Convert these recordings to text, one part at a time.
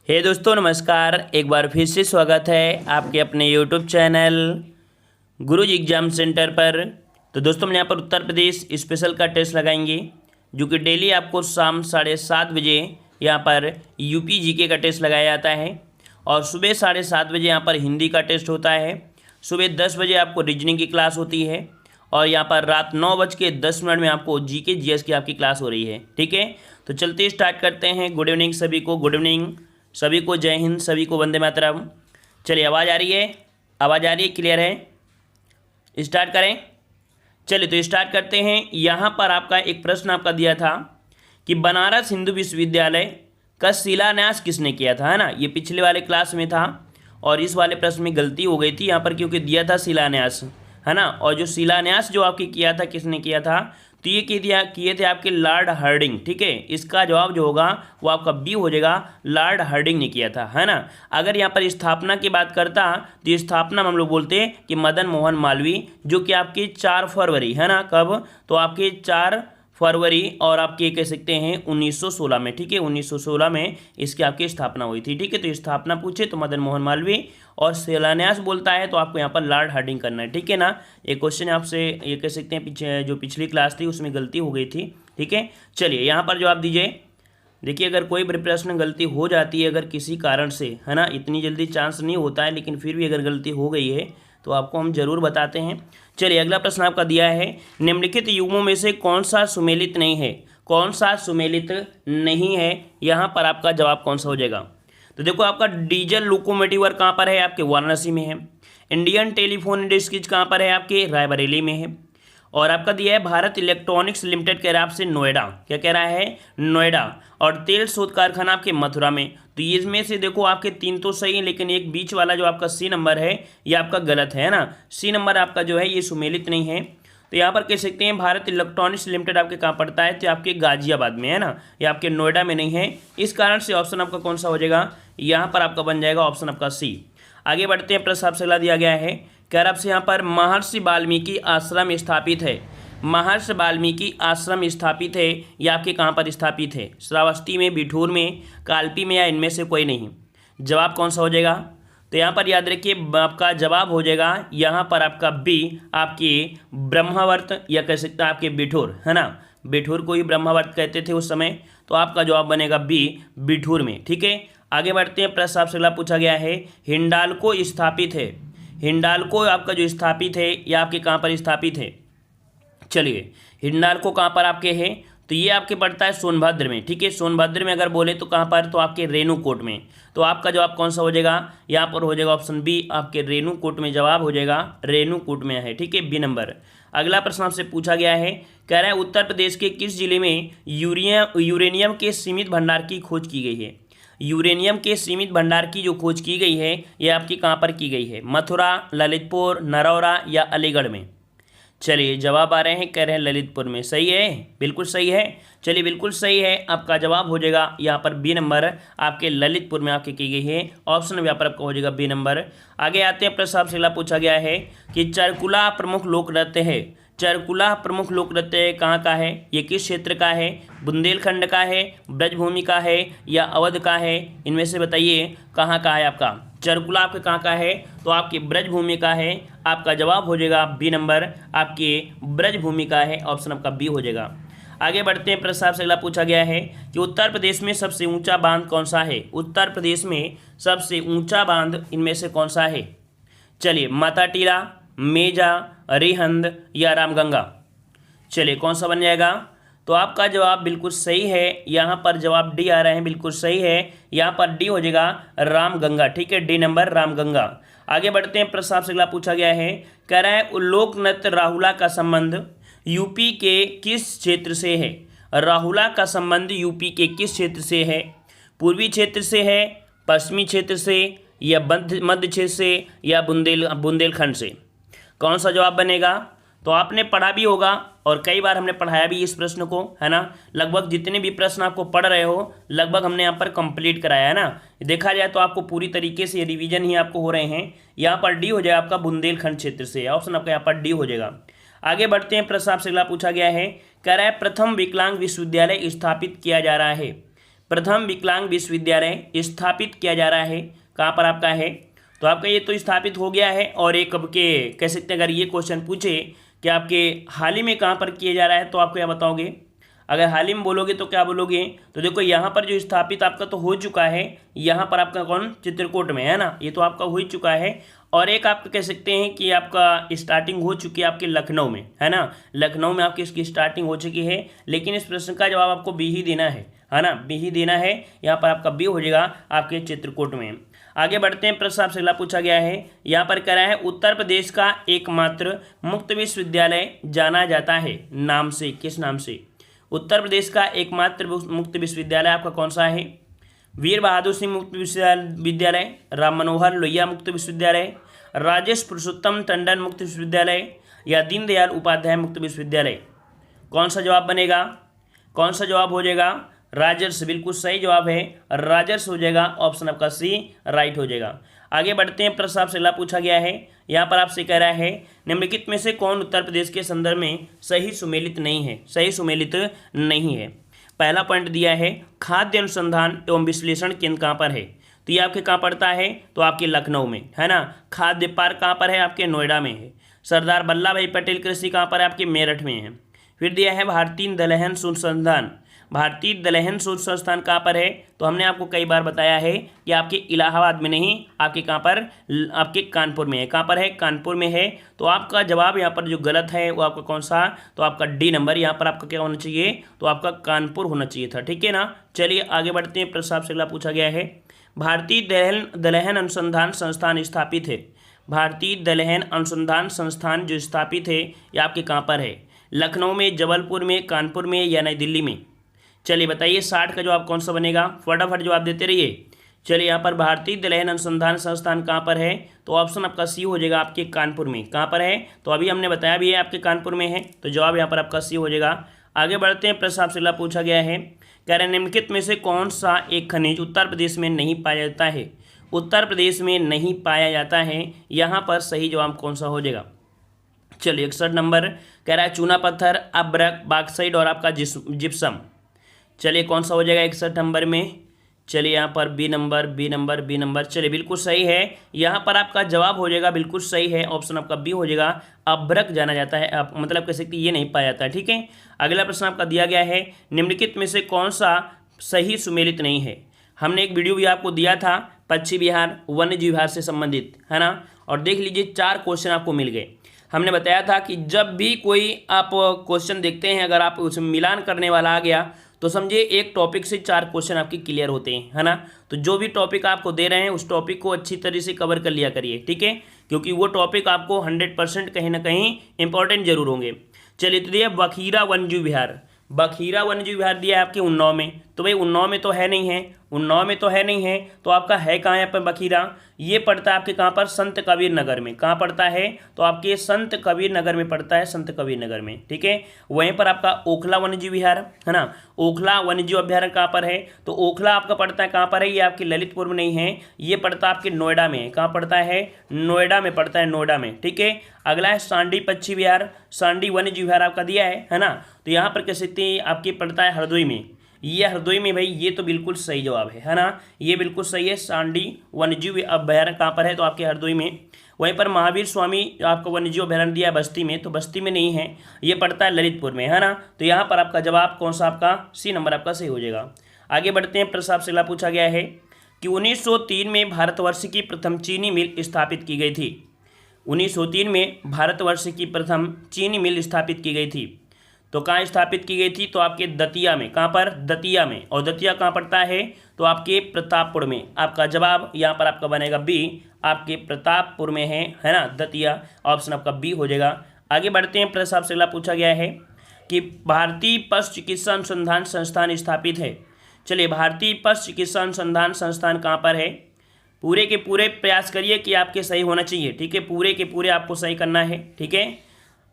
हे दोस्तों नमस्कार। एक बार फिर से स्वागत है आपके अपने यूट्यूब चैनल गुरुजी एग्जाम सेंटर पर। तो दोस्तों हम यहाँ पर उत्तर प्रदेश स्पेशल का टेस्ट लगाएंगे जो कि डेली आपको शाम 7:30 बजे यहाँ पर यूपी जीके का टेस्ट लगाया जाता है और सुबह 7:30 बजे यहाँ पर हिंदी का टेस्ट होता है। सुबह 10 बजे आपको रीजनिंग की क्लास होती है और यहाँ पर रात 9:10 में आपको जीके जीएस की आपकी क्लास हो रही है। ठीक है, तो चलते स्टार्ट करते हैं। गुड इवनिंग सभी को, गुड इवनिंग सभी को, जय हिंद सभी को, वंदे मातरम। चलिए आवाज़ आ रही है, आवाज़ आ रही है, क्लियर है? स्टार्ट करें। चलिए तो स्टार्ट करते हैं। यहाँ पर आपका एक प्रश्न आपका दिया था कि बनारस हिंदू विश्वविद्यालय का शिलान्यास किसने किया था, है ना। ये पिछले वाले क्लास में था और इस वाले प्रश्न में गलती हो गई थी यहाँ पर, क्योंकि दिया था शिलान्यास, है ना। और जो शिलान्यास जो आपके किया था, किसने किया था, तो ये किए थे आपके लॉर्ड हार्डिंग। ठीक है, इसका जवाब जो होगा वो आपका बी हो जाएगा, लॉर्ड हार्डिंग ने किया था, है ना। अगर यहाँ पर स्थापना की बात करता तो स्थापना हम लोग बोलते हैं कि मदन मोहन मालवीय, जो कि आपकी 4 फरवरी, है ना। कब? तो आपके 4 फरवरी और आपके कह सकते हैं 1916 में। ठीक है, 1916 में इसकी आपकी स्थापना हुई थी। ठीक है, तो स्थापना पूछे तो मदन मोहन मालवीय और शिलान्यास बोलता है तो आपको यहाँ पर लॉर्ड हार्डिंग करना है। ठीक है ना। एक क्वेश्चन आपसे ये कह सकते हैं पीछे जो पिछली क्लास थी उसमें गलती हो गई थी। ठीक है, चलिए यहाँ पर जवाब दीजिए। देखिए अगर कोई भी प्रश्न गलती हो जाती है अगर किसी कारण से, है ना, इतनी जल्दी चांस नहीं होता है, लेकिन फिर भी अगर गलती हो गई है तो आपको हम जरूर बताते हैं। चलिए अगला प्रश्न आपका दिया है, निम्नलिखित युग्मों में से कौन सा सुमेलित नहीं है? कौन सा सुमेलित नहीं है? यहाँ पर आपका जवाब कौन सा हो जाएगा? तो देखो आपका डीजल लोकोमोटिव वर्क कहाँ पर है? आपके वाराणसी में है। इंडियन टेलीफोन इंडस्ट्रीज कहाँ पर है? आपके रायबरेली में है। और आपका दिया है भारत इलेक्ट्रॉनिक्स लिमिटेड कह रहा है आपसे नोएडा। क्या कह रहा है? नोएडा। और तेल शोध कारखाना आपके मथुरा में। तो ये इसमें से देखो आपके 3 तो सही है, लेकिन एक बीच वाला जो आपका सी नंबर है ये आपका गलत है ना। सी नंबर आपका जो है ये सुमेलित नहीं है। तो यहाँ पर कह सकते हैं भारत इलेक्ट्रॉनिक्स लिमिटेड आपके कहाँ पड़ता है? तो आपके गाजियाबाद में, है ना। ये आपके नोएडा में नहीं है। इस कारण से ऑप्शन आपका कौन सा हो जाएगा? यहाँ पर आपका बन जाएगा ऑप्शन आपका सी। आगे बढ़ते हैं। प्रश्न आपसे अगला दिया गया है, कह रहा आपसे यहाँ पर महर्षि वाल्मीकि आश्रम स्थापित है। महर्षि वाल्मीकि आश्रम स्थापित है, ये आपके कहाँ पर स्थापित है? श्रावस्ती में, बिठूर में, कालपी में, या इनमें से कोई नहीं? जवाब कौन सा हो जाएगा? तो यहाँ पर याद रखिए आपका जवाब हो जाएगा यहाँ पर आपका बी, आपके ब्रह्मावर्त, या कह सकते हैं आपके बिठूर, है ना। बिठूर को ही ब्रह्मावर्त कहते थे उस समय, तो आपका जवाब बनेगा बी, बिठूर में। ठीक है, आगे बढ़ते हैं। प्रश्न आपसे अगला पूछा गया है, हिंडाल्को स्थापित है। हिंडाल्को आपका जो स्थापित है यह आपके कहाँ पर स्थापित है? चलिए हिंडाल्को कहाँ पर आपके है? तो ये आपके पड़ता है सोनभद्र में। ठीक है, सोनभद्र में अगर बोले तो कहाँ पर? तो आपके रेणुकूट में। तो आपका जवाब कौन सा हो जाएगा? यहाँ पर हो जाएगा ऑप्शन बी, आपके रेणुकूट में जवाब हो जाएगा, रेणुकूट में है। ठीक है, बी नंबर। अगला प्रश्न आपसे पूछा गया है, कह रहा है उत्तर प्रदेश के किस जिले में यूरेनियम के सीमित भंडार की खोज की गई है? यूरेनियम के सीमित भंडार की जो खोज की गई है ये आपकी कहाँ पर की गई है? मथुरा, ललितपुर, नरौरा, या अलीगढ़ में? चलिए जवाब आ रहे हैं, कह रहे हैं ललितपुर में। सही है, बिल्कुल सही है। चलिए बिल्कुल सही है, आपका जवाब हो जाएगा यहाँ पर बी नंबर, आपके ललितपुर में आपके की गई है। ऑप्शन यहाँ पर आपका हो जाएगा बी नंबर। आगे आते हैं। प्रश्न आपसे पूछा गया है कि चरकुला प्रमुख लोक नृत्य है। चरकुला प्रमुख लोक नृत्य कहाँ का है? ये किस क्षेत्र का है? बुंदेलखंड का है, ब्रजभूमि का है, या अवध का है? इनमें से बताइए कहाँ का है आपका चरकुला, आपके कहाँ का है? तो आपके ब्रजभूमि का है। आपका जवाब हो जाएगा बी नंबर, आपके ब्रजभूमि का है। ऑप्शन आपका बी हो जाएगा। आगे बढ़ते हैं। प्रश्न आपसे अगला पूछा गया है कि उत्तर प्रदेश में सबसे ऊंचा बांध कौन सा है? उत्तर प्रदेश में सबसे ऊंचा बांध इनमें से कौन सा है? चलिए माता टीला, मेजा, रिहंद, या रामगंगा? चलिए कौन सा बन जाएगा? तो आपका जवाब बिल्कुल सही है, यहाँ पर जवाब डी आ रहे हैं, बिल्कुल सही है। यहाँ पर डी हो जाएगा रामगंगा। ठीक है, डी नंबर रामगंगा। आगे बढ़ते हैं। प्रश्न आपसे अगला पूछा गया है, कह रहा है लोक नृत्य राहुला का संबंध यूपी के किस क्षेत्र से है? राहुला का संबंध यूपी के किस क्षेत्र से है? पूर्वी क्षेत्र से है, पश्चिमी क्षेत्र से, या मध्य क्षेत्र से, या बुंदेलखंड से? कौन सा जवाब बनेगा? तो आपने पढ़ा भी होगा और कई बार हमने पढ़ाया भी इस प्रश्न को, है ना। लगभग जितने भी प्रश्न आपको पढ़ रहे हो लगभग हमने यहाँ पर कंप्लीट कराया है ना। देखा जाए तो आपको पूरी तरीके से रिवीजन ही आपको हो रहे हैं। यहाँ पर डी हो जाएगा आपका बुंदेलखंड क्षेत्र से। ऑप्शन आपका यहाँ पर डी हो जाएगा। आगे बढ़ते हैं। प्रश्न आपसे अगला पूछा गया है, कह रहा है प्रथम विकलांग विश्वविद्यालय स्थापित किया जा रहा है। प्रथम विकलांग विश्वविद्यालय स्थापित किया जा रहा है? कहाँ पर आपका है? तो आपका ये तो स्थापित हो गया है। और एक कब के कह सकते हैं, अगर ये क्वेश्चन पूछे कि आपके हाल ही में कहाँ पर किया जा रहा है, तो आप क्या बताओगे? अगर हाल ही में बोलोगे तो क्या बोलोगे? तो देखो यहाँ पर जो स्थापित आपका तो हो चुका है, यहाँ पर आपका कौन, चित्रकूट में, है ना, ये तो आपका हो ही चुका है। और एक आप कह सकते हैं कि आपका स्टार्टिंग हो चुकी है आपके लखनऊ में, है ना, लखनऊ में आपकी इसकी स्टार्टिंग हो चुकी है। लेकिन इस प्रश्न का जवाब आपको बी ही देना है ना, बी ही देना है। यहाँ पर आपका बी हो जाएगा आपके चित्रकूट में। आगे बढ़ते हैं, प्रश्न आपसे अगला पूछा गया है, यहाँ पर कह रहा है उत्तर प्रदेश का एकमात्र मुक्त विश्वविद्यालय जाना जाता है नाम से, किस नाम से? उत्तर प्रदेश का एकमात्र मुक्त विश्वविद्यालय आपका कौन सा है? वीर बहादुर सिंह मुक्त विश्वविद्यालय, राम मनोहर लोहिया मुक्त विश्वविद्यालय, राजेश पुरुषोत्तम टंडन मुक्त विश्वविद्यालय, या दीनदयाल उपाध्याय मुक्त विश्वविद्यालय? कौन सा जवाब बनेगा? कौन सा जवाब हो जाएगा? राजर्ष, बिल्कुल सही जवाब है, राजर्ष हो जाएगा। ऑप्शन आपका सी राइट हो जाएगा। आगे बढ़ते हैं, प्रश्न आपसे अगला पूछा गया है, यहाँ पर आपसे कह रहा है निम्नलिखित में से कौन उत्तर प्रदेश के संदर्भ में सही सुमेलित नहीं है? सही सुमेलित नहीं है। पहला पॉइंट दिया है खाद्य अनुसंधान एवं विश्लेषण केंद्र कहाँ पर है? तो ये आपके कहाँ पड़ता है? तो आपके लखनऊ में, है ना। खाद्य पार्क कहाँ पर है? आपके नोएडा में है। सरदार वल्लभ भाई पटेल कृषि कहाँ पर है? आपके मेरठ में है। फिर दिया है भारतीय दलहन शोध संस्थान, भारतीय दलहन शोध संस्थान कहाँ पर है? तो हमने आपको कई बार बताया है कि आपके इलाहाबाद में नहीं, आपके कहाँ पर, आपके कानपुर में है। कहाँ पर है? कानपुर में है। तो आपका जवाब यहाँ पर जो गलत है वो आपका कौन सा? तो आपका डी नंबर, यहाँ पर आपका क्या होना चाहिए? तो आपका कानपुर होना चाहिए था, ठीक है ना। चलिए आगे बढ़ते हैं, प्रश्न आपसे अगला पूछा गया है, भारतीय दलहन अनुसंधान संस्थान स्थापित है, भारतीय दलहन अनुसंधान संस्थान जो स्थापित है ये आपके कहाँ पर है? लखनऊ में, जबलपुर में, कानपुर में, या नई दिल्ली में? चलिए बताइए 60 का जवाब कौन सा बनेगा? फटाफट जवाब देते रहिए। चलिए यहाँ पर भारतीय दलहन अनुसंधान संस्थान कहाँ पर है? तो ऑप्शन आपका सी हो जाएगा, आपके कानपुर में। कहाँ पर है? तो अभी हमने बताया भी है आपके कानपुर में है, तो जवाब यहाँ पर आपका सी हो जाएगा। आगे बढ़ते हैं, प्रश्न आपसे अगला पूछा गया है, कह रहे निम्नलिखित में से कौन सा एक खनिज उत्तर प्रदेश में नहीं पाया जाता है? उत्तर प्रदेश में नहीं पाया जाता है, यहाँ पर सही जवाब कौन सा हो जाएगा? चलिए 61 नंबर कह रहा है चूना पत्थर, अब्रक, बॉक्साइट और आपका जिप्सम। चलिए कौन सा हो जाएगा 61 नंबर में? चलिए यहाँ पर B number, B number, B number. चलिए बिल्कुल सही है, यहाँ पर आपका जवाब हो जाएगा, बिल्कुल सही है, ऑप्शन आपका बी हो जाएगा, अब्रक जाना जाता है। आप मतलब कह सकते ये नहीं पाया जाता है, ठीक है। अगला प्रश्न आपका दिया गया है, निम्नलिखित में से कौन सा सही सुमेलित नहीं है? हमने एक वीडियो भी आपको दिया था पश्चिम बिहार वन्य जीव विहार से संबंधित, है ना, और देख लीजिए 4 क्वेश्चन आपको मिल गए। हमने बताया था कि जब भी कोई आप क्वेश्चन देखते हैं, अगर आप उसमें मिलान करने वाला आ गया तो समझिए एक टॉपिक से 4 क्वेश्चन आपके क्लियर होते हैं, है ना। तो जो भी टॉपिक आपको दे रहे हैं उस टॉपिक को अच्छी तरह से कवर कर लिया करिए, ठीक है, क्योंकि वो टॉपिक आपको 100% कहीं ना कहीं इंपॉर्टेंट जरूर होंगे। चलिए तो दिया बखीरा वन्यजीव विहार, बखीरा वन्यजीव विहार दिया है आपके उन्नाव में। तो भाई उन्नाव में तो है नहीं है, उन्नाव में तो है नहीं है, तो आपका है कहाँ है पर बखीरा? ये पड़ता है आपके कहाँ पर? संत कबीर नगर में। कहाँ पड़ता है? तो आपके संत कबीर नगर में पड़ता है, संत कबीर नगर में, ठीक है। वहीं पर आपका ओखला वन्यजीव विहार, है ना, ओखला वन्यजीव अभ्यारण्य कहाँ पर है? तो ओखला आपका पड़ता है कहाँ पर है? ये आपके ललितपुर में नहीं है, ये पड़ता है आपके नोएडा में। कहाँ पड़ता है? नोएडा में पड़ता है, नोएडा में, ठीक है। अगला है सांडी पक्षी विहार, सांडी वन्यजीव विहार आपका दिया है ना, तो यहाँ पर कह सकते हैं आपके पड़ता है हरदोई में। ये हरदोई में भाई, ये तो बिल्कुल सही जवाब है ना, ये बिल्कुल सही है। सांडी वन्यजीव अभ्यारण्य कहाँ पर है? तो आपके हरदोई में। वहीं पर महावीर स्वामी आपको वन्यजीव अभ्यारण्य दिया है बस्ती में, तो बस्ती में नहीं है, ये पड़ता है ललितपुर में, है ना। तो यहाँ पर आपका जवाब कौन सा? आपका सी नंबर आपका सही हो जाएगा। आगे बढ़ते हैं, प्रश्न आपसे अगला पूछा गया है कि 1903 में भारतवर्ष की प्रथम चीनी मिल स्थापित की गई थी। 1903 में भारतवर्ष की प्रथम चीनी मिल स्थापित की गई थी, तो कहाँ स्थापित की गई थी? तो आपके दतिया में। कहाँ पर? दतिया में। और दतिया कहाँ पड़ता है? तो आपके प्रतापपुर में। आपका जवाब यहाँ पर आपका बनेगा बी, आपके प्रतापपुर में है ना, दतिया। ऑप्शन आपका बी हो जाएगा। आगे बढ़ते हैं, प्रश्न आपसे अगला पूछा गया है कि भारतीय पशु चिकित्सा अनुसंधान संस्थान स्थापित है। चलिए भारतीय पशु चिकित्सा अनुसंधान संस्थान कहाँ पर है? पूरे के पूरे प्रयास करिए कि आपके सही होना चाहिए, ठीक है, पूरे के पूरे आपको सही करना है, ठीक है।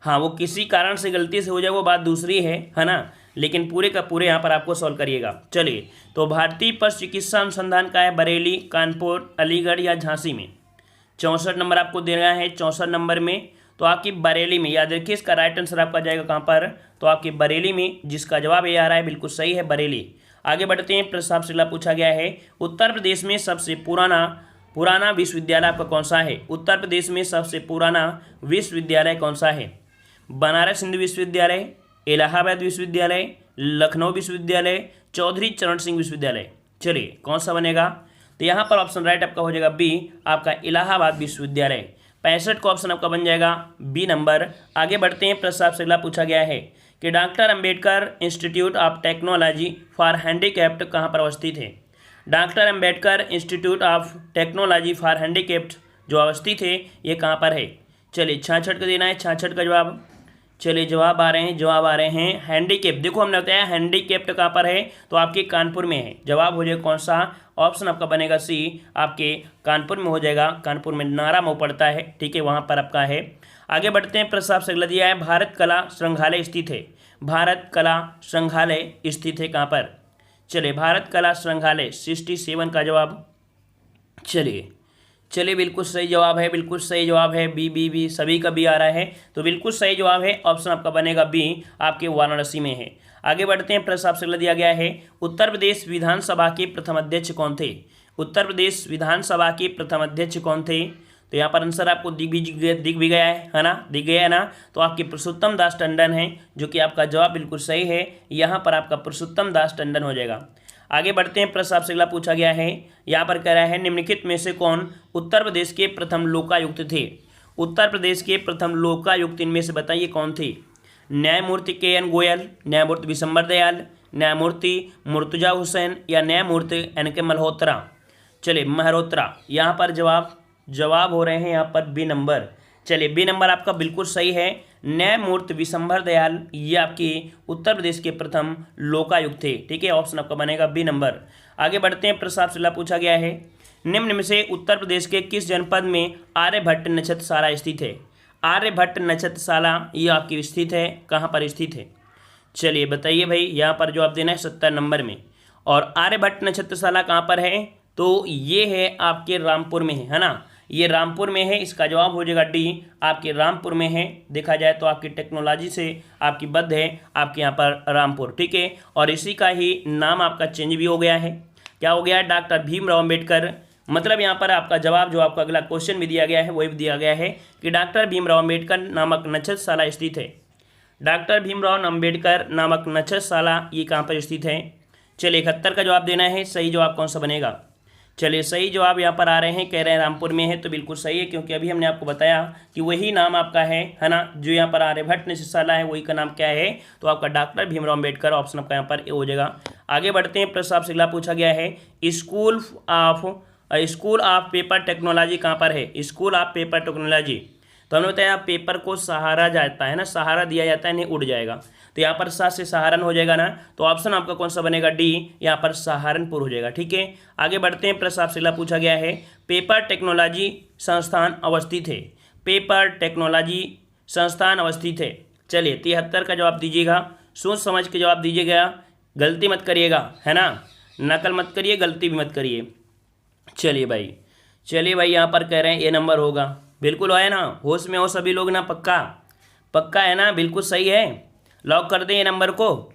हाँ, वो किसी कारण से गलती से हो जाए वो बात दूसरी है ना, लेकिन पूरे का पूरे यहाँ पर आपको सॉल्व करिएगा। चलिए तो भारतीय पशु चिकित्सा अनुसंधान का है बरेली, कानपुर, अलीगढ़ या झांसी में? 64 नंबर आपको देना है, 64 नंबर में तो आपकी बरेली में। याद रखिए इसका राइट आंसर आपका जाएगा कहाँ पर? तो आपकी बरेली में, जिसका जवाब ये आ रहा है बिल्कुल सही है, बरेली। आगे बढ़ते हैं, प्रश्न आपसे अगला पूछा गया है, उत्तर प्रदेश में सबसे पुराना विश्वविद्यालय आपका कौन सा है? उत्तर प्रदेश में सबसे पुराना विश्वविद्यालय कौन सा है? बनारस हिंदू विश्वविद्यालय, इलाहाबाद विश्वविद्यालय, लखनऊ विश्वविद्यालय, चौधरी चरण सिंह विश्वविद्यालय। चलिए कौन सा बनेगा? तो यहाँ पर ऑप्शन राइट आपका हो जाएगा बी, आपका इलाहाबाद विश्वविद्यालय। 65 का ऑप्शन आपका बन जाएगा बी नंबर। आगे बढ़ते हैं, प्रश्न आपसे अगला पूछा गया है कि doctor Ambedkar institute of technology for handicapped कहाँ पर अवस्थित है? Doctor Ambedkar institute of technology for handicapped जो अवस्थित है ये कहाँ पर है? चलिए 66 का देना है, 66 का जवाब। चलिए जवाब आ रहे हैं हैंडीकैप। देखो हमने बताया हैंडीकैप्ड कहाँ पर है, तो आपके कानपुर में है। जवाब हो जाएगा कौन सा? ऑप्शन आपका बनेगा सी, आपके कानपुर में हो जाएगा। कानपुर में नारा मऊ पड़ता है, ठीक है, वहाँ पर आपका है। आगे बढ़ते हैं, प्रश्न आपसे अगला दिया है, भारत कला संग्रहालय स्थित है। भारत कला संग्रहालय स्थित है कहाँ पर? चलिए भारत कला संग्रहालय 67 का जवाब। चलिए बिल्कुल सही जवाब है, बिल्कुल सही जवाब है। बी सभी का बी आ रहा है, तो बिल्कुल सही जवाब है। ऑप्शन आपका बनेगा बी, आपके वाराणसी में है। आगे बढ़ते हैं, प्रश्न आपसे अगला दिया गया है, उत्तर प्रदेश विधानसभा के प्रथम अध्यक्ष कौन थे? उत्तर प्रदेश विधानसभा के प्रथम अध्यक्ष कौन थे? तो यहाँ पर आंसर आपको दिख भी गया है ना, दिख गया है ना। तो आपके पुरुषोत्तम दास टंडन है, जो कि आपका जवाब बिल्कुल सही है। यहाँ पर आपका पुरुषोत्तम दास टंडन हो जाएगा। आगे बढ़ते हैं, प्रश्न आपसे अगला पूछा गया है, यहाँ पर कह रहा है, निम्नलिखित में से कौन उत्तर प्रदेश के प्रथम लोकायुक्त थे? उत्तर प्रदेश के प्रथम लोकायुक्त इनमें से बताइए कौन थे? न्यायमूर्ति के.एन. गोयल, न्यायमूर्ति विशंबर दयाल, न्यायमूर्ति मुर्तजा हुसैन या न्यायमूर्ति एन.के. मल्होत्रा। चलिए मल्होत्रा, यहाँ पर जवाब हो रहे हैं यहाँ पर बी नंबर। चलिए बी नंबर आपका बिल्कुल सही है। न्यायमूर्ति विशंबर दयाल ये आपके उत्तर प्रदेश के प्रथम लोकायुक्त थे, ठीक है। ऑप्शन आपका बनेगा बी नंबर। आगे बढ़ते हैं, प्रश्न आपसे पूछा गया है, निम्न में से उत्तर प्रदेश के किस जनपद में आर्यभट्ट नक्षत्रशाला स्थित है? आर्यभट्ट नक्षत्रशाला ये आपकी स्थित है, कहाँ पर स्थित है? चलिए बताइए भाई, यहाँ पर जो आप देना है 70 नंबर में। और आर्यभट्ट नक्षत्रशाला कहाँ पर है? तो ये है आपके रामपुर में है ना, ये रामपुर में है। इसका जवाब हो जाएगा डी, आपके रामपुर में है। देखा जाए तो आपकी टेक्नोलॉजी से आपकी बद्ध है आपके यहाँ पर रामपुर, ठीक है। और इसी का ही नाम आपका चेंज भी हो गया है। क्या हो गया है? डॉक्टर भीमराव अम्बेडकर। मतलब यहाँ पर आपका जवाब जो आपका अगला क्वेश्चन भी दिया गया है वही दिया गया है कि डॉक्टर भीमराव अम्बेडकर नामक नक्षत्रशाला स्थित है। डॉक्टर भीमराव अम्बेडकर नामक नक्षत्रशाला ये कहाँ पर स्थित है? चलिए 71 का जवाब देना है। सही जवाब कौन सा बनेगा? चलिए सही जवाब यहाँ पर आ रहे हैं, कह रहे हैं रामपुर में है, तो बिल्कुल सही है, क्योंकि अभी हमने आपको बताया कि वही नाम आपका है ना, जो यहाँ पर आर्यभट्ट नक्षत्रशाला है वही का नाम क्या है? तो आपका डॉक्टर भीमराव अम्बेडकर। ऑप्शन आपका यहाँ पर ए हो जाएगा। आगे बढ़ते हैं, प्रश्न आपसे अगला पूछा गया है, स्कूल ऑफ पेपर टेक्नोलॉजी कहाँ पर है? स्कूल ऑफ पेपर टेक्नोलॉजी, तो हमने बताया पेपर को सहारा जाता है ना, सहारा दिया जाता है, नहीं उड़ जाएगा। तो यहाँ पर सा से सहारन हो जाएगा ना, तो ऑप्शन आपका कौन सा बनेगा? डी, यहाँ पर सहारनपुर हो जाएगा, ठीक है। आगे बढ़ते हैं, प्रश्न आपसे अगला पूछा गया है, पेपर टेक्नोलॉजी संस्थान अवस्थित है। पेपर टेक्नोलॉजी संस्थान अवस्थित है। चलिए 73 का जवाब दीजिएगा, सोच समझ के जवाब दीजिएगा, गलती मत करिएगा, है ना, नकल मत करिए, गलती भी मत करिए। चलिए भाई यहाँ पर कह रहे हैं ए नंबर होगा। बिल्कुल है ना, होश में हो सभी लोग ना, पक्का है ना, बिल्कुल सही है। लॉक कर दें ये नंबर को,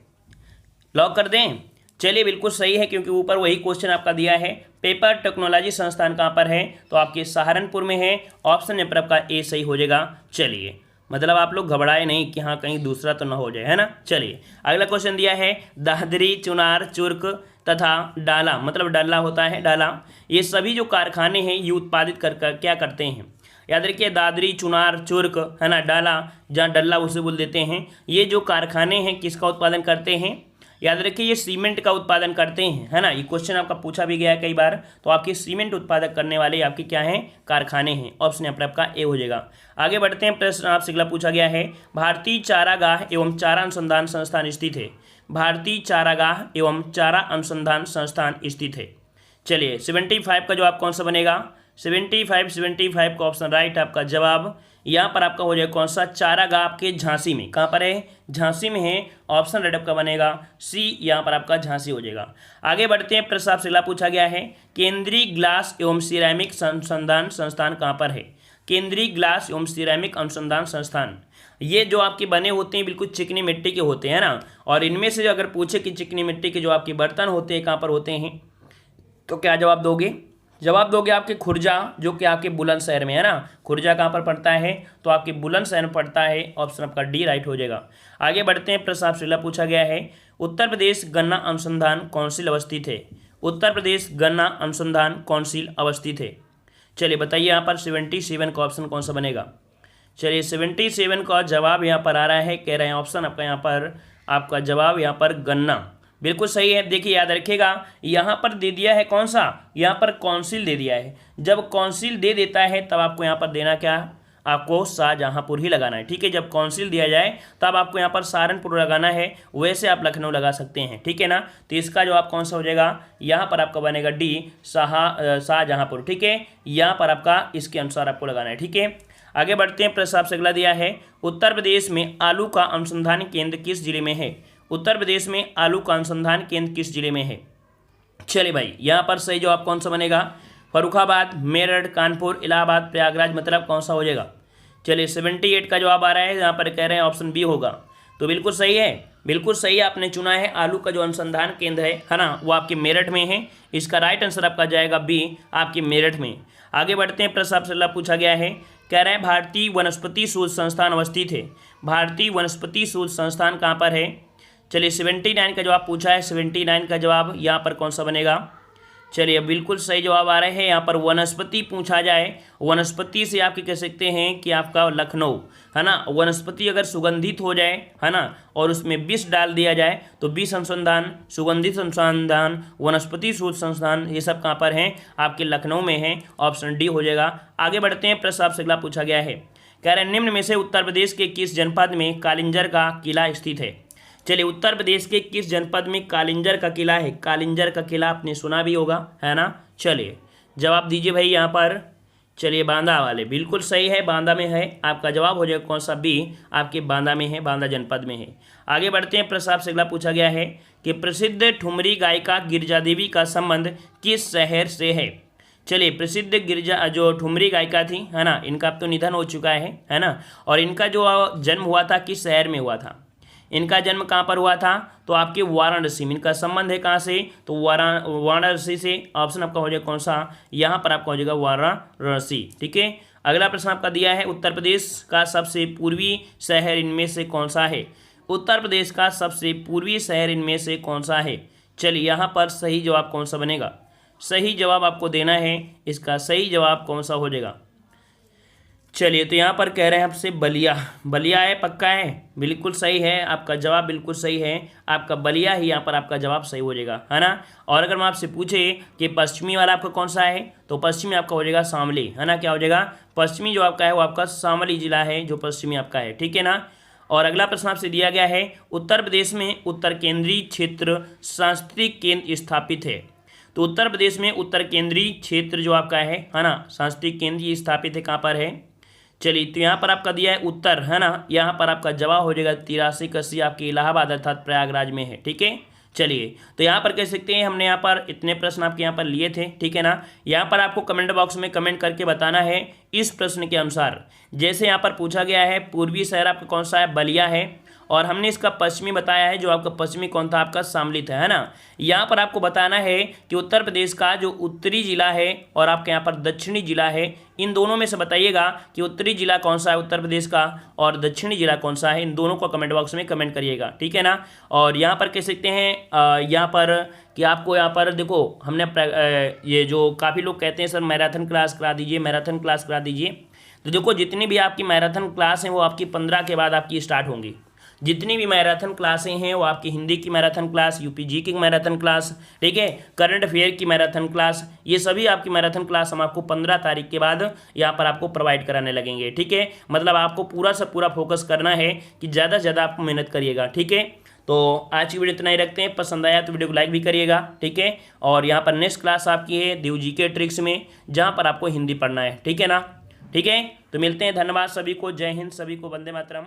लॉक कर दें। चलिए बिल्कुल सही है, क्योंकि ऊपर वही क्वेश्चन आपका दिया है, पेपर टेक्नोलॉजी संस्थान कहाँ पर है? तो आपके सहारनपुर में है। ऑप्शन नंबर आपका ए सही हो जाएगा। चलिए मतलब आप लोग घबराए नहीं कि हाँ कहीं दूसरा तो ना हो जाए, है ना। चलिए अगला क्वेश्चन दिया है, दादरी, चुनार, चुर्क तथा डाला, मतलब डाला होता है डाला, ये सभी जो कारखाने हैं ये उत्पादित कर क्या करते हैं? याद रखिए, दादरी, चुनार, चुर्क, है ना, डाला, जहाँ डल्ला उसे बोल देते हैं, ये जो कारखाने हैं किसका उत्पादन करते हैं? याद रखिए ये सीमेंट का उत्पादन करते हैं, है ना। ये क्वेश्चन आपका पूछा भी गया है कई बार। तो आपके सीमेंट उत्पादक करने वाले आपके क्या हैं? कारखाने हैं। ऑप्शन यहाँ पर आपका ए हो जाएगा। आगे बढ़ते हैं, प्रश्न आपसे अगला पूछा गया है, भारतीय चारागाह एवं चारा अनुसंधान संस्थान स्थित है। भारतीय चारागाह एवं चारा अनुसंधान संस्थान स्थित है। चलिए 75 का जवाब कौन सा बनेगा? 75 का ऑप्शन राइट आपका जवाब। यहाँ पर आपका हो जाएगा कौन सा? चारागाह आपके झांसी में। कहाँ पर है? झांसी में है। ऑप्शन राइट आपका बनेगा सी, यहाँ पर आपका झांसी हो जाएगा। आगे बढ़ते हैं, प्रश्न आपसे अगला पूछा गया है, केंद्रीय ग्लास एवं सिरेमिक अनुसंधान संस्थान कहाँ पर है? केंद्रीय ग्लास एवं सिरेमिक अनुसंधान संस्थान, ये जो आपके बने होते हैं बिल्कुल चिकनी मिट्टी के होते हैं ना। और इनमें से अगर पूछे कि चिकनी मिट्टी के जो आपके बर्तन होते हैं कहाँ पर होते हैं, तो क्या जवाब दोगे? जवाब दोगे आपके खुर्जा, जो कि आपके बुलंदशहर में है ना। खुर्जा कहाँ पर पड़ता है? तो आपके बुलंदशहर में पड़ता है। ऑप्शन आपका डी राइट हो जाएगा। आगे बढ़ते हैं, प्रश्न आपसे अगला पूछा गया है, उत्तर प्रदेश गन्ना अनुसंधान काउंसिल अवस्थित है। उत्तर प्रदेश गन्ना अनुसंधान काउंसिल अवस्थित है। चलिए बताइए यहाँ पर 77 का ऑप्शन कौन सा बनेगा? चलिए 77 का जवाब यहाँ पर आ रहा है, कह रहे हैं ऑप्शन आपका यहाँ पर, आपका जवाब यहाँ पर गन्ना बिल्कुल सही है। देखिए याद रखिएगा, यहाँ पर दे दिया है कौन सा, यहाँ पर काउंसिल दे दिया है। जब काउंसिल दे देता है तब आपको यहाँ पर देना क्या, आपको शाहजहाँपुर ही लगाना है। ठीक है, जब काउंसिल दिया जाए तब आपको यहाँ पर सहारनपुर लगाना है, वैसे आप लखनऊ लगा सकते हैं। ठीक है ना। तो इसका जवाब कौन सा हो जाएगा? यहाँ पर आपका बनेगा डी, शाहजहाँपुर। ठीक है, यहाँ पर आपका इसके अनुसार आपको लगाना है। ठीक है, आगे बढ़ते हैं, प्रश्न आपसे अगला दिया है, उत्तर प्रदेश में आलू का अनुसंधान केंद्र किस जिले में है? उत्तर प्रदेश में आलू का अनुसंधान केंद्र किस जिले में है? चलिए भाई, यहाँ पर सही जवाब कौन सा बनेगा? फर्रुखाबाद, मेरठ, कानपुर, इलाहाबाद, प्रयागराज, मतलब कौन सा हो जाएगा? चलिए 78 का जवाब आ रहा है, यहाँ पर कह रहे हैं ऑप्शन बी होगा। तो बिल्कुल सही है, बिल्कुल सही आपने चुना है। आलू का जो अनुसंधान केंद्र है ना, वो आपके मेरठ में है। इसका राइट आंसर आपका जाएगा बी, आपके मेरठ में। आगे बढ़ते हैं, प्रश्न आपसे अगला पूछा गया है, कह रहे हैं भारतीय वनस्पति शोध संस्थान अवस्थित है। भारतीय वनस्पति शोध संस्थान कहाँ पर है? चलिए 79 का जवाब पूछा है, 79 का जवाब यहाँ पर कौन सा बनेगा? चलिए बिल्कुल सही जवाब आ रहे हैं। यहाँ पर वनस्पति पूछा जाए, वनस्पति से आपके कह सकते हैं कि आपका लखनऊ है ना। वनस्पति अगर सुगंधित हो जाए है ना, और उसमें विष डाल दिया जाए, तो विष अनुसंधान, सुगंधित अनुसंधान, वनस्पति शोध संस्थान, ये सब कहाँ पर हैं? आपके लखनऊ में है। ऑप्शन डी हो जाएगा। आगे बढ़ते हैं, प्रश्न आपसे अगला पूछा गया है, कह रहे हैं निम्न में से उत्तर प्रदेश के किस जनपद में कालिंजर का किला स्थित है? चलिए उत्तर प्रदेश के किस जनपद में कालिंजर का किला है? कालिंजर का किला आपने सुना भी होगा है ना। चलिए जवाब दीजिए भाई यहाँ पर। चलिए बांदा वाले, बिल्कुल सही है, बांदा में है। आपका जवाब हो जाएगा कौन सा? बी, आपके बांदा में है, बांदा जनपद में है। आगे बढ़ते हैं, प्रश्न आपसे अगला पूछा गया है कि प्रसिद्ध ठुमरी गायिका गिरिजा देवी का संबंध किस शहर से है? चलिए प्रसिद्ध गिरिजा जो ठुमरी गायिका थी है ना, इनका अब तो निधन हो चुका है ना। और इनका जो जन्म हुआ था किस शहर में हुआ था? इनका जन्म कहाँ पर हुआ था? तो आपके वाराणसी में। इनका संबंध है कहाँ से? तो वाराणसी से। ऑप्शन आपका हो जाएगा कौन सा? यहाँ पर आपका हो जाएगा वाराणसी। ठीक है, अगला प्रश्न आपका दिया है, उत्तर प्रदेश का सबसे पूर्वी शहर इनमें से कौन सा है? उत्तर प्रदेश का सबसे पूर्वी शहर इनमें से कौन सा है? चलिए यहाँ पर सही जवाब कौन सा बनेगा? सही जवाब आपको देना है, इसका सही जवाब कौन सा हो जाएगा? चलिए तो यहाँ पर कह रहे हैं आपसे बलिया। बलिया है, पक्का है? बिल्कुल सही है, आपका जवाब बिल्कुल सही है। आपका बलिया ही यहाँ पर आपका जवाब सही हो जाएगा है ना। और अगर मैं आपसे पूछे कि पश्चिमी वाला आपका कौन सा है, तो पश्चिमी आपका हो जाएगा शामली है ना। क्या हो जाएगा? पश्चिमी जो आपका है वो आपका शामली जिला है, जो पश्चिमी आपका है। ठीक है ना। और अगला प्रश्न आपसे दिया गया है, उत्तर प्रदेश में उत्तर केंद्रीय क्षेत्र सांस्कृतिक केंद्र स्थापित है। तो उत्तर प्रदेश में उत्तर केंद्रीय क्षेत्र जो आपका है ना, सांस्कृतिक केंद्र स्थापित है, कहाँ पर है? चलिए तो यहाँ पर आपका दिया है उत्तर है ना, यहाँ पर आपका जवाब हो जाएगा 83 कसी आपके इलाहाबाद अर्थात प्रयागराज में है। ठीक है, चलिए तो यहाँ पर कह सकते हैं हमने यहाँ पर इतने प्रश्न आपके यहाँ पर लिए थे। ठीक है ना। यहाँ पर आपको कमेंट बॉक्स में कमेंट करके बताना है इस प्रश्न के अनुसार। जैसे यहाँ पर पूछा गया है पूर्वी शहर आपका कौन सा है? बलिया है। और हमने इसका पश्चिमी बताया है, जो आपका पश्चिमी कौन था? आपका शामली था है ना। यहाँ पर आपको बताना है कि उत्तर प्रदेश का जो उत्तरी जिला है और आपके यहाँ पर दक्षिणी जिला है, इन दोनों में से बताइएगा कि उत्तरी जिला कौन सा है उत्तर प्रदेश का और दक्षिणी जिला कौन सा है। इन दोनों को कमेंट बॉक्स में कमेंट करिएगा। ठीक है ना। और यहाँ पर कह सकते हैं यहाँ पर कि आपको यहाँ पर देखो, हमने ये जो काफ़ी लोग कहते हैं सर मैराथन क्लास करा दीजिए, मैराथन क्लास करा दीजिए। तो देखो जितनी भी आपकी मैराथन क्लास हैं वो आपकी 15 के बाद आपकी स्टार्ट होंगी। जितनी भी मैराथन क्लासें हैं वो आपकी हिंदी की मैराथन क्लास, यूपीजी की मैराथन क्लास, ठीक है, करंट अफेयर की मैराथन क्लास, ये सभी आपकी मैराथन क्लास हम आपको 15 तारीख के बाद यहाँ पर आपको प्रोवाइड कराने लगेंगे। ठीक है, मतलब आपको पूरा से पूरा फोकस करना है कि ज़्यादा से ज़्यादा आपको मेहनत करिएगा। ठीक है, तो आज की वीडियो इतना ही रखते हैं। पसंद आया तो वीडियो को लाइक भी करिएगा। ठीक है, और यहाँ पर नेक्स्ट क्लास आपकी है देव जी के ट्रिक्स में, जहाँ पर आपको हिंदी पढ़ना है। ठीक है ना। ठीक है, तो मिलते हैं। धन्यवाद सभी को। जय हिंद, सभी को वंदे मातरम।